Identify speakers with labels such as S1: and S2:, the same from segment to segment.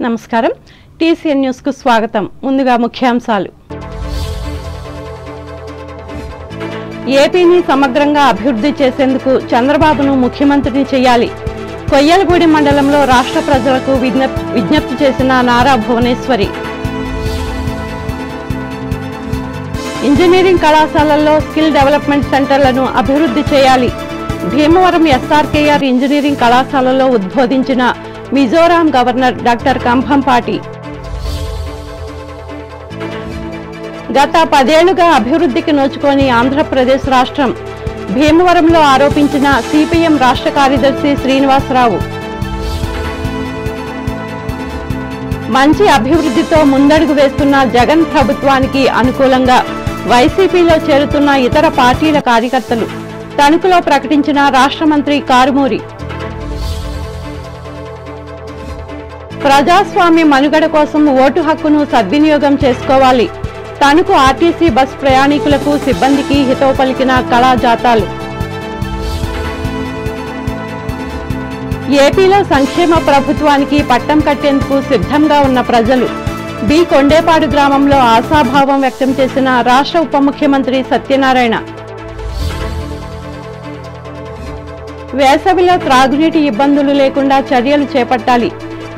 S1: నమస్కారం TCN news కు స్వాగతం. ముందుగా ముఖ్యాంశాలు. ఏపీని సమగ్రంగా అభివృద్ధి చేసేందుకు చంద్రబాబును ముఖ్యమంత్రిని చేయాలి. కొయ్యలగూడి మండలంలో రాష్ట్ర ప్రజలకు విజ్ఞప్తి చేసిన నారా భువనేశ్వరి. ఇంజనీరింగ్ కళాశాలల్లో స్కిల్ డెవలప్మెంట్ సెంటర్లను అభివృద్ధి చేయాలి. భీమవరం ఎస్ఆర్కేఆర్ ఇంజనీరింగ్ కళాశాలలో ఉద్బోధించిన మిజోరాం గవర్నర్ డాక్టర్ కంభంపాటి. గత 10 ఏళ్లుగా అభివృద్ధికి నోచుకొని ఆంధ్రప్రదేశ్ రాష్ట్రం భీమవరంలో ఆరోపించిన సిపిఎం రాష్ట్ర కార్యదర్శి శ్రీనివాసరావు. మంచి అభివృద్ధితో ముందడుగు వేస్తున్న జగన్ ప్రభుత్వానికి అనుకూలంగా వైసీపీలో చేరుతున్న ఇతర పార్టీల కార్యకర్తలు. తణుకులో ప్రకటించిన రాష్ట్ర మంత్రి కారుమూరి. ప్రజాస్వామ్య మనుగడ కోసం ఓటు హక్కును సద్వినియోగం చేసుకోవాలి. తణుకు ఆర్టీసీ బస్ ప్రయాణికులకు సిబ్బందికి హితవు పలికిన కళాజాతాలు. ఏపీలో సంక్షేమ ప్రభుత్వానికి పట్టం కట్టేందుకు సిద్ధంగా ఉన్న ప్రజలు. బి కొండేపాడు గ్రామంలో ఆశాభావం వ్యక్తం చేసిన రాష్ట్ర ఉప ముఖ్యమంత్రి సత్యనారాయణ. వేసవిలో త్రాగునీటి ఇబ్బందులు లేకుండా చర్యలు చేపట్టాలి.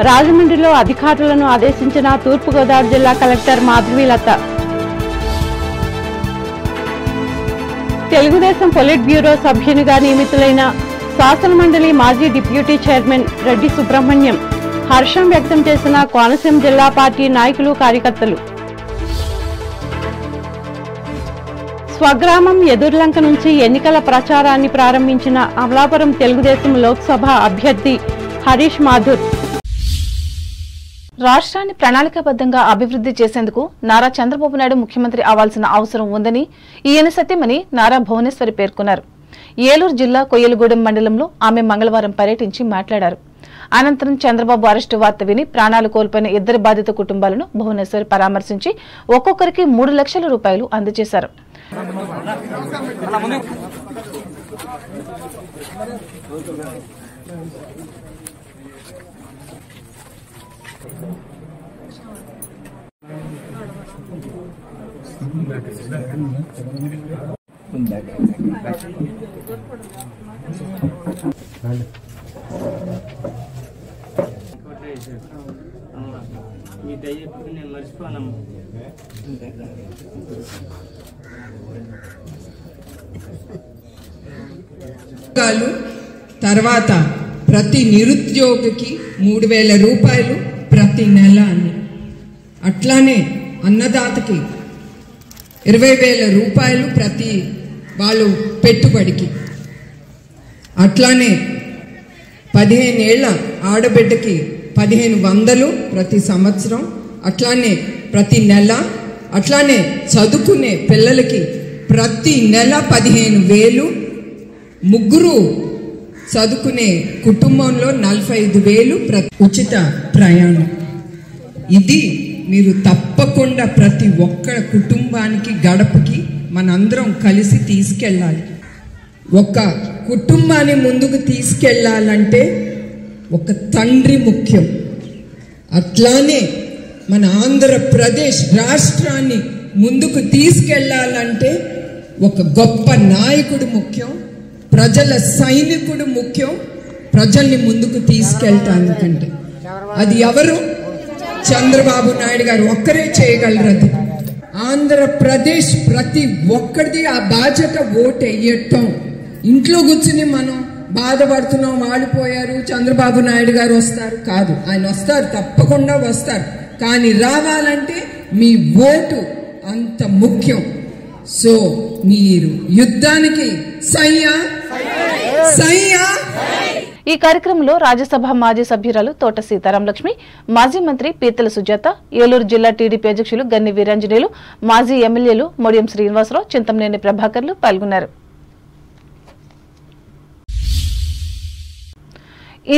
S1: రాజమండ్రిలో అధికారులను ఆదేశించిన తూర్పుగోదావరి జిల్లా collector Madhavilatha. Telugu Desam politburo సభ్యునిగా నియమితులైన శాసనమండలి మాజీ డిప్యూటీ చైర్మన్ రెడ్డి సుబ్రహ్మణ్యం హర్షం వ్యక్తం చేసిన కోనసీమ జిల్లా పార్టీ నాయకులు కార్యకర్తలు. స్వగ్రామం ఎదుర్లంక నుంచి ఎన్నికల ప్రచారాన్ని ప్రారంభించిన అమలాపురం తెలుగుదేశం లోక్సభ అభ్యర్థి హరీష్ మాథుర్.
S2: రాష్ట్రాన్ని ప్రణాళికాబద్ధంగా అభివృద్ధి చేసేందుకు నారా చంద్రబాబు నాయుడు ముఖ్యమంత్రి అవ్వాల్సిన అవసరం ఉందని ఈయన సత్యమని నారా భువనేశ్వరి పేర్కొన్నారు. ఏలూరు జిల్లా కొయ్యలగూడెం మండలంలో ఆమె మంగళవారం పర్యటించి మాట్లాడారు. అనంతరం చంద్రబాబు అరెస్టు వార్త విని ప్రాణాలు కోల్పోయిన 2 బాధిత కుటుంబాలను భువనేశ్వరి పరామర్శించి ఒక్కొక్కరికి 3 లక్షల రూపాయలు అందజేశారు.
S3: తర్వాత ప్రతి నిరుద్యోగికి 3,000 రూపాయలు ప్రతి నెల అని, అట్లానే అన్నదాతకి 20,000 రూపాయలు ప్రతి వాళ్ళు పెట్టుబడికి, అట్లానే 15 ఏళ్ల ఆడబిడ్డకి 1,500 ప్రతి సంవత్సరం, అట్లానే ప్రతి నెల, అట్లానే చదువుకునే పిల్లలకి ప్రతి నెల 15,000, ముగ్గురు చదువుకునే కుటుంబంలో 45,000 ఉచిత ప్రయాణం. ఇది మీరు తప్పకుండా ప్రతి ఒక్క కుటుంబానికి గడపకి మనందరం కలిసి తీసుకెళ్ళాలి. ఒక కుటుంబాన్ని ముందుకు తీసుకెళ్ళాలంటే ఒక తండ్రి ముఖ్యం. అట్లానే మన ఆంధ్రప్రదేశ్ రాష్ట్రాన్ని ముందుకు తీసుకెళ్ళాలంటే ఒక గొప్ప నాయకుడు ముఖ్యం, ప్రజల సైనికుడు ముఖ్యం. ప్రజల్ని ముందుకు తీసుకెళ్ళటానికంటే అది ఎవరు? చంద్రబాబు నాయుడు గారు ఒక్కరే చేయగలరు. అది ఆంధ్రప్రదేశ్ ప్రతి ఒక్కరిది ఆ బాధ్యత. ఓటు వేయటం. ఇంట్లో కూర్చుని మనం బాధపడుతున్నాం, వాడిపోయారు, చంద్రబాబు నాయుడు గారు వస్తారు కాదు, ఆయన వస్తారు, తప్పకుండా వస్తారు. కానీ రావాలంటే మీ ఓటు అంత ముఖ్యం. సో మీరు యుద్ధానికి సయ్యా సయ్యా.
S2: ఈ కార్యక్రమంలో రాజ్యసభ మాజీ సభ్యురాలు తోట సీతారాం లక్ష్మి, మాజీ మంత్రి పీతల సుజాత, ఏలూరు జిల్లా టీడీపీ అధ్యక్షులు గన్ని వీరాంజనేయులు, మాజీ ఎమ్మెల్యేలు మొడియం శ్రీనివాసరావు, చింతమనేని ప్రభాకర్లు పాల్గొన్నారు.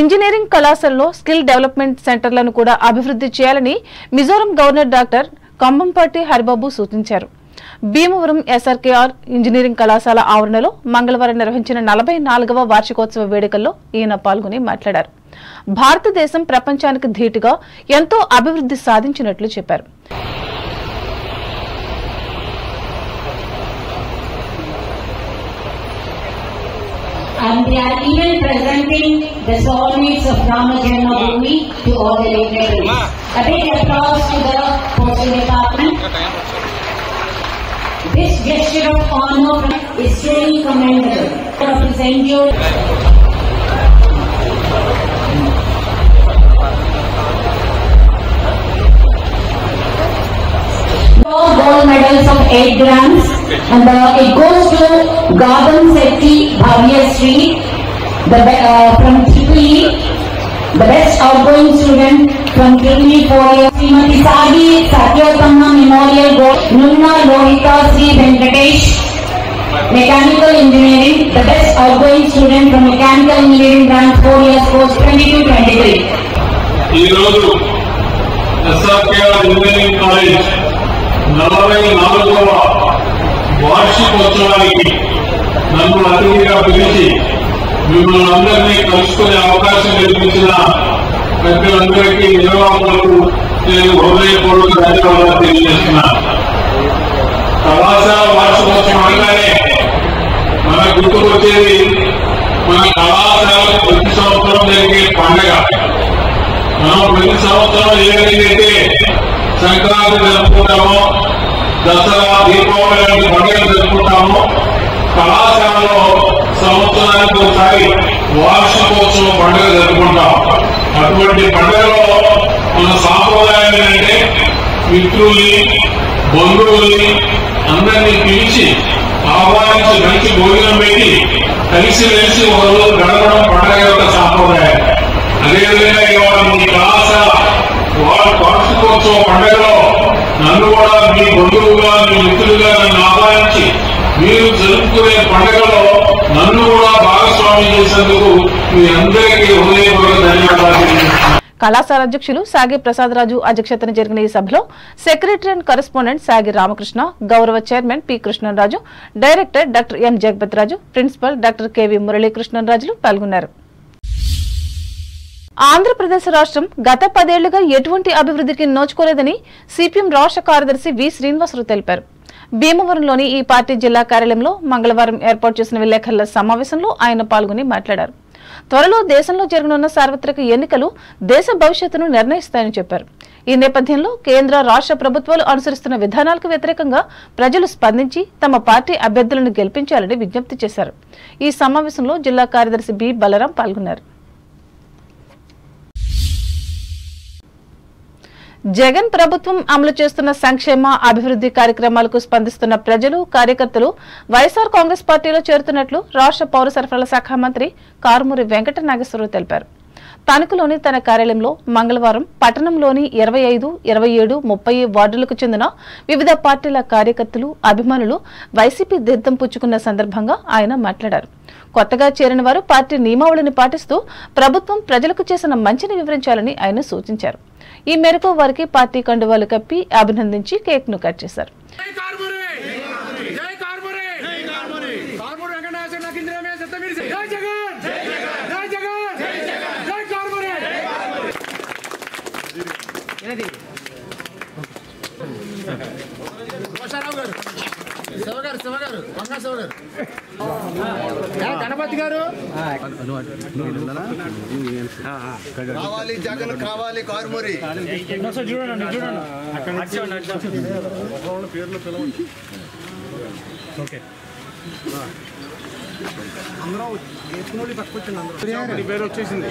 S2: ఇంజనీరింగ్ కళాశాలలో స్కిల్ డెవలప్మెంట్ సెంటర్లను కూడా అభివృద్ధి చేయాలని మిజోరాం గవర్నర్ డాక్టర్ కంభంపాటి హరిబాబు సూచించారు. భీమవరం ఎస్ఆర్కేఆర్ ఇంజనీరింగ్ కళాశాల ఆవరణలో మంగళవారం నిర్వహించిన 44వ వార్షికోత్సవ వేడుకల్లో ఈయన పాల్గొని మాట్లాడారు. భారతదేశం ప్రపంచానికి ధీటుగా ఎంతో అభివృద్ధి సాధించినట్లు చెప్పారు.
S4: And they are even presenting the soulmates of Rama Janmabhoomi to all the dignitaries. A big applause to the Postal Department. This gesture of honor is truly commendable. Represent you. Gold medals of 8 grams, and it goes to Gautam Sethi Bhavya Street from EEE, the best outgoing student from EEE 4 years. Srimati Sadi Satyotama Memorial Gold, Nunna Lohita Sri Venkatesh, Mechanical Engineering, the best outgoing student from Mechanical Engineering branch 4 years course 22-23.
S5: SRKR Engineering College 44వ వార్షికోత్సవానికి నన్ను అతిథిగా పిలిచి మిమ్మల్ని అందరినీ కలుసుకునే అవకాశం కల్పించిన పెద్దలందరికీ నిర్వాహకులకు నేను హృదయపూర్వక ధన్యవాదాలు తెలియజేస్తున్నాను. కళాశాల వార్షికోత్సవం అనగానే మనకు గుర్తుకొచ్చేది మన కళాశాలకు ప్రతి సంవత్సరం జరిగే పండుగ. మనం ప్రతి సంవత్సరం ఏదైతే సంక్రాంతి జరుపుకుంటామో, దసరా, దీపావళి లాంటి పండుగలు జరుపుకుంటామో, కళాశాలలో సంవత్సరానికి ఒకసారి వార్షికోత్సవం పండుగ జరుపుకుంటాం. అటువంటి పండుగలో మన సాంప్రదాయం ఏంటంటే మిత్రుల్ని, బంధువుల్ని అందరినీ పిలిచి ఆహ్వానించి మంచి భోజనం పెట్టి కలిసి వెలిసి ఒక రోజు గడపడం పండుగ యొక్క సాంప్రదాయం. అదేవిధంగా ఇవాళ మీ కళాశాల వార్షికోత్సవ పండుగలో నన్ను కూడా మీ బంధువుగా, మీ మిత్రులుగా నన్ను ఆహ్వానించి మీరు జరుపుకునే పండుగలో నన్ను కూడా భాగస్వామ్యం చేసేందుకు మీ అందరికీ హృదయపూర్వక ధన్యవాదాలు.
S2: కళాశాల అధ్యక్షులు సాగి ప్రసాదరాజు అధ్యక్షతన జరిగిన ఈ సభలో secretary and correspondent Sagi Ramakrishna, గౌరవ chairman P Krishnaraju, director doctor M Jagapathiraju, principal doctor KV మురళీకృష్ణరాజులు పాల్గొన్నారు. ఆంధ్రప్రదేశ్ రాష్ట్రం గత 10 ఏళ్లుగా ఎటువంటి అభివృద్ధికి నోచుకోలేదని సిపిఎం రాష్ట్ర కార్యదర్శి వి శ్రీనివాసరావు తెలిపారు. భీమవరంలోని ఈ పార్టీ జిల్లా కార్యాలయంలో మంగళవారం ఏర్పాటు చేసిన విలేకరుల సమావేశంలో ఆయన పాల్గొని మాట్లాడారు. త్వరలో దేశంలో జరగనున్న సార్వత్రిక ఎన్నికలు దేశ భవిష్యత్తును నిర్ణయిస్తాయని చెప్పారు. ఈ నేపథ్యంలో కేంద్ర రాష్ట్ర ప్రభుత్వాలు అనుసరిస్తున్న విధానాలకు వ్యతిరేకంగా ప్రజలు స్పందించి తమ పార్టీ అభ్యర్థులను గెలిపించాలని విజ్ఞప్తి చేశారు. ఈ సమావేశంలో జిల్లా కార్యదర్శి బి బలరాం పాల్గొన్నారు. జగన్ ప్రభుత్వం అమలు చేస్తున్న సంక్షేమ అభివృద్ధి కార్యక్రమాలకు స్పందిస్తున్న ప్రజలు, కార్యకర్తలు వైఎస్ఆర్ కాంగ్రెస్ పార్టీలో చేరుతున్నట్లు రాష్ట్ర పౌర సరఫరాల శాఖ మంత్రి కారుమూరి వెంకట నాగేశ్వరరావు తెలిపారు. తణుకులోని తన కార్యాలయంలో మంగళవారం పట్టణంలోని 25, 27, 30 వార్డులకు చెందిన వివిధ పార్టీల కార్యకర్తలు, అభిమానులు వైసీపీ తీర్థం పుచ్చుకున్న సందర్భంగా ఆయన మాట్లాడారు. కొత్తగా చేరిన వారు పార్టీ నియమావళిని పాటిస్తూ ప్రభుత్వం ప్రజలకు చేసిన మంచిని వివరించాలని ఆయన సూచించారు. ఈ మేరకు వారికి పార్టీ కండువాలు కప్పి అభినందించి కేక్ ను కట్ చేశారు.
S6: గణపతి గారు కావాలి, జగన్ కావాలి, కారుమూరి
S5: పేరు వచ్చేసింది.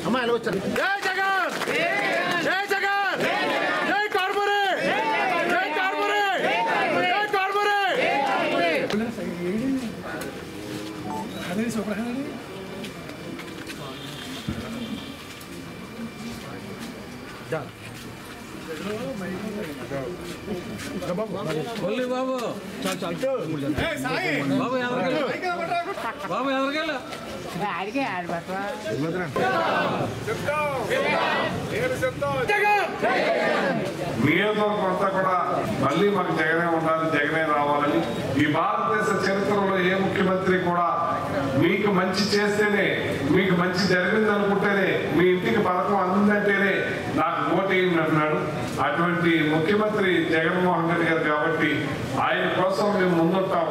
S6: అమ్మా ఎలా వచ్చారు? జై జగన్, జై జగన్, జై కారుమూరి, జై కారుమూరి, జై కారుమూరి.
S5: నియోజకవర్గం అంతా కూడా మళ్ళీ మాకు జగనే ఉండాలి, జగనే రావాలని. ఈ భారతదేశ చరిత్రలో ఏ ముఖ్యమంత్రి కూడా మీకు మంచి చేస్తేనే, మీకు మంచి జరిగింది అనుకుంటేనే, మీ ఇంటికి పథకం అందంటేనే నాకు ఓటేయండి అంటున్నాడు. అటువంటి ముఖ్యమంత్రి జగన్మోహన్ రెడ్డి గారు కాబట్టి ఆయన కోసం మేము ముందుంటాం,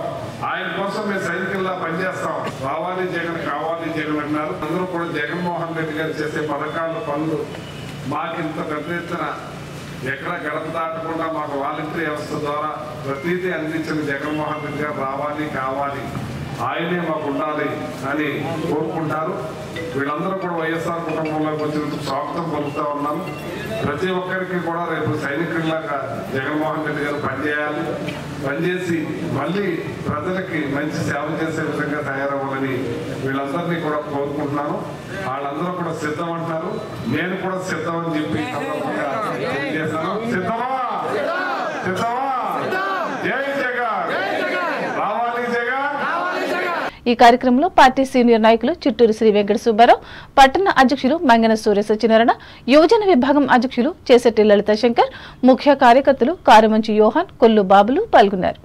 S5: ఆయన కోసం మేము సైనికుల్లా పనిచేస్తాం. రావాలి జగన్, కావాలి జగన్ అన్నారు. అందరూ కూడా జగన్మోహన్ రెడ్డి గారు చేసే పథకాలు, పనులు మాకింత పెద్ద ఎత్తున ఎక్కడ గడప దాటకుండా మాకు వాలంటరీ వ్యవస్థ ద్వారా ప్రతిదీ అందించిన జగన్మోహన్ రెడ్డి గారు రావాలి, కావాలి, ఆయనే మాకు ఉండాలి అని కోరుకుంటారు. వీళ్ళందరూ కూడా వైఎస్ఆర్ కుటుంబంలోకి వచ్చినందుకు స్వాగతం పలుకుతా ఉన్నాము. ప్రతి ఒక్కరికి కూడా రేపు సైనికుల్లాగా జగన్మోహన్ రెడ్డి గారు పనిచేయాలి, పనిచేసి మళ్ళీ ప్రజలకి మంచి సేవ చేసే విధంగా తయారవ్వాలని వీళ్ళందరినీ కూడా కోరుకుంటున్నాను. వాళ్ళందరూ కూడా సిద్ధం అంటున్నారు, నేను కూడా సిద్ధం అని చెప్పి చేశాను. సిద్ధమా? సిద్ధమా? జై జగన్, రావాలి జగన్.
S2: ఈ కార్యక్రమంలో పార్టీ సీనియర్ నాయకులు చిట్టూరు శ్రీ వెంకట సుబ్బారావు, పట్టణ అధ్యక్షులు మంగన సూర్య సత్యనారాయణ, యువజన విభాగం అధ్యక్షులు చేసెట్టి లలిత శంకర్, ముఖ్య కార్యకర్తలు కారుమంచి యోహాన్, కొల్లు బాబులు పాల్గొన్నారు.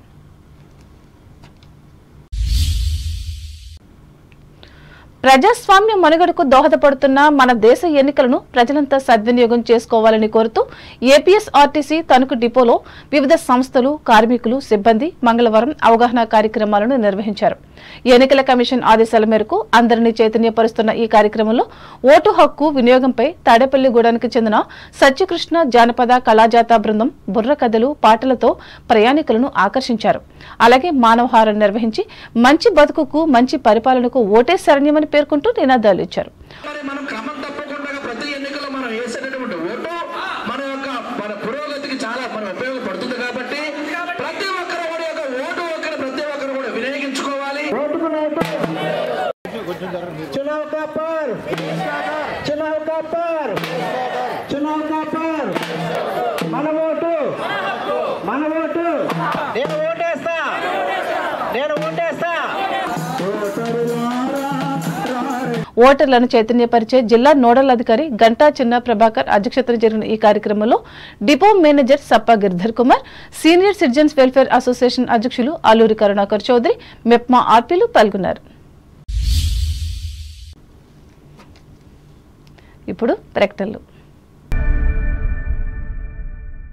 S2: ప్రజాస్వామ్య మనుగడకు దోహదపడుతున్న మన దేశ ఎన్నికలను ప్రజలంతా సద్వినియోగం చేసుకోవాలని కోరుతూ ఏపీఎస్ఆర్టీసీ తణుకు డిపోలో వివిధ సంస్థలు, కార్మికులు, సిబ్బంది మంగళవారం అవగాహన కార్యక్రమాలను నిర్వహించారు. ఎన్నికల కమిషన్ ఆదేశాల మేరకు అందరినీ చైతన్యపరుస్తున్న ఈ కార్యక్రమంలో ఓటు హక్కు వినియోగంపై తాడేపల్లిగూడానికి చెందిన సత్యకృష్ణ జానపద కళాజాత బృందం బుర్ర కథలు, పాటలతో ప్రయాణికులను ఆకర్షించారు. అలాగే మానవహారం నిర్వహించి మంచి బతుకుకు, మంచి పరిపాలనకు ఓటే శరణ్యమని పేర్కొంటూ నినాదాలు ఇచ్చారు.
S7: మనం క్రమం తప్పకుండా ప్రతి ఎన్నికల్లో మనం వేసేటటువంటి ఓటు మన పురోగతికి చాలా ఉపయోగపడుతుంది. కాబట్టి ప్రతి ఒక్కరు కూడా ఓటు ప్రతి ఒక్కరు కూడా వినియోగించుకోవాలి. चुनाव का पर మన ఓటు నేను ఓటేస్తా.
S2: ఓటర్లను చైతన్యపరిచే జిల్లా నోడల్ అధికారి గంటా చిన్న ప్రభాకర్ అధ్యక్షతన జరిగిన ఈ కార్యక్రమంలో depot manager Sappa Giridhar Kumar, senior citizens welfare association అధ్యక్షులు అల్లూరి కరుణాకర్ చౌదరి, మెప్మా ఆర్పీలు పాల్గొన్నారు. ఇప్పుడు ప్రకటనలు.